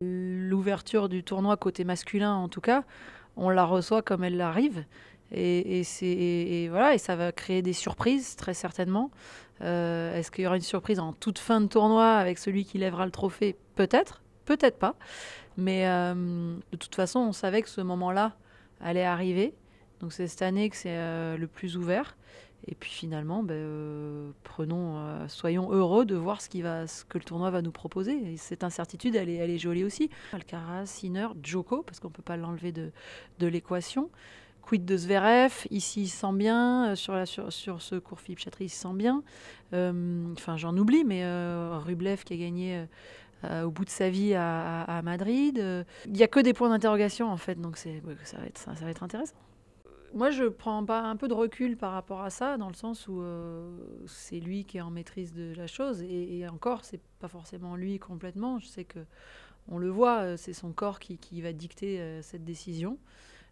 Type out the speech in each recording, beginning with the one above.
L'ouverture du tournoi côté masculin, en tout cas, on la reçoit comme elle arrive. Et voilà, et ça va créer des surprises, très certainement. Est-ce qu'il y aura une surprise en toute fin de tournoi avec celui qui lèvera le trophée? Peut-être, peut-être pas. Mais de toute façon, on savait que ce moment-là allait arriver. Donc c'est cette année que c'est le plus ouvert. Et puis finalement, soyons heureux de voir ce que le tournoi va nous proposer. Et cette incertitude, elle est jolie aussi. Alcaraz, Sinner, Djoko, parce qu'on ne peut pas l'enlever de l'équation. Quid de Zverev, ici il se sent bien, sur ce cours Philippe Chatrier il se sent bien. Enfin j'en oublie, mais Rublev qui a gagné au bout de sa vie à Madrid. Il n'y a que des points d'interrogation en fait, donc ça va être intéressant. Moi, je prends pas un peu de recul par rapport à ça, dans le sens où c'est lui qui est en maîtrise de la chose, et encore, c'est pas forcément lui complètement. Je sais que on le voit, c'est son corps qui va dicter cette décision.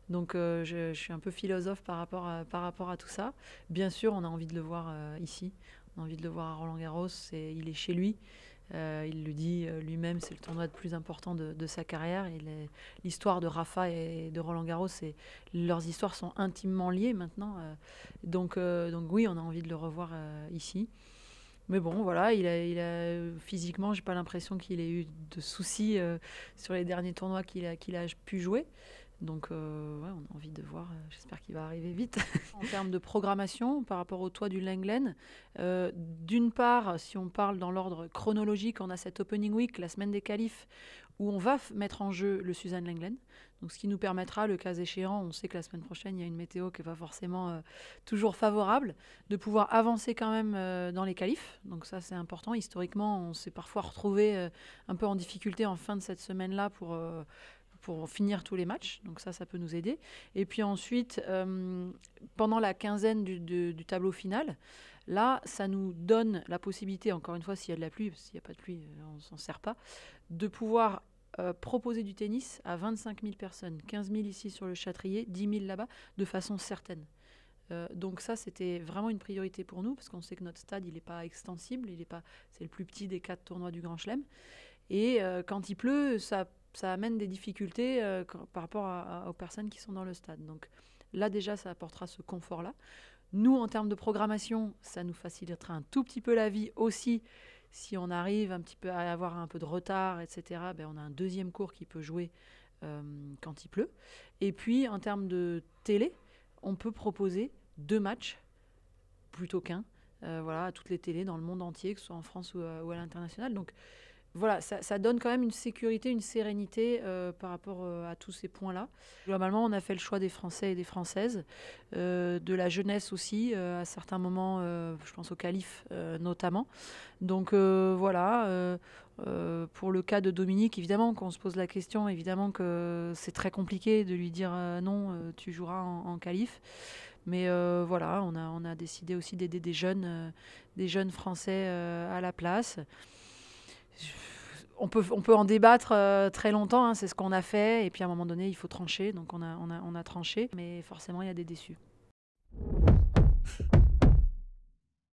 Donc, je suis un peu philosophe par rapport à tout ça. Bien sûr, on a envie de le voir ici. On a envie de le voir à Roland-Garros. Il est chez lui. Il le dit lui-même, c'est le tournoi le plus important de sa carrière. L'histoire de Rafa et de Roland-Garros, leurs histoires sont intimement liées maintenant. Donc oui, on a envie de le revoir ici. Mais bon, voilà, physiquement, j'ai pas l'impression qu'il ait eu de soucis sur les derniers tournois qu'il a pu jouer. Donc, ouais, on a envie de voir. J'espère qu'il va arriver vite. En termes de programmation, par rapport au toit du Lenglen, d'une part, si on parle dans l'ordre chronologique, on a cette Opening Week, la semaine des qualifs, où on va mettre en jeu le Suzanne Lenglen. Donc, ce qui nous permettra, le cas échéant, on sait que la semaine prochaine, il y a une météo qui n'est pas forcément toujours favorable, de pouvoir avancer quand même dans les qualifs. Donc, ça, c'est important. Historiquement, on s'est parfois retrouvé un peu en difficulté en fin de cette semaine-là pour finir tous les matchs. Donc ça peut nous aider. Et puis ensuite, pendant la quinzaine du tableau final, là, ça nous donne la possibilité, encore une fois, s'il y a de la pluie, parce qu'il n'y a pas de pluie, on ne s'en sert pas, de pouvoir proposer du tennis à 25 000 personnes, 15 000 ici sur le Châtrier, 10 000 là-bas, de façon certaine. Donc ça, c'était vraiment une priorité pour nous, parce qu'on sait que notre stade, il n'est pas extensible, c'est le plus petit des 4 tournois du Grand Chelem. Et quand il pleut, ça amène des difficultés par rapport aux personnes qui sont dans le stade. Donc là, déjà, ça apportera ce confort-là. Nous, en termes de programmation, ça nous facilitera un tout petit peu la vie aussi. Si on arrive un petit peu à avoir un peu de retard, etc., on a un deuxième cours qui peut jouer quand il pleut. Et puis, en termes de télé, on peut proposer 2 matchs plutôt qu'un, voilà, à toutes les télés dans le monde entier, que ce soit en France ou à l'international. Donc, voilà, ça donne quand même une sécurité, une sérénité par rapport à tous ces points-là. Globalement, on a fait le choix des Français et des Françaises, de la jeunesse aussi, à certains moments, je pense au Calife notamment. Donc voilà, pour le cas de Dominique, évidemment qu'on se pose la question, évidemment que c'est très compliqué de lui dire non, tu joueras en Calife. Mais voilà, on a décidé aussi d'aider des jeunes Français à la place. On peut en débattre très longtemps, hein, c'est ce qu'on a fait, et puis à un moment donné, il faut trancher, donc on a tranché, mais forcément, il y a des déçus.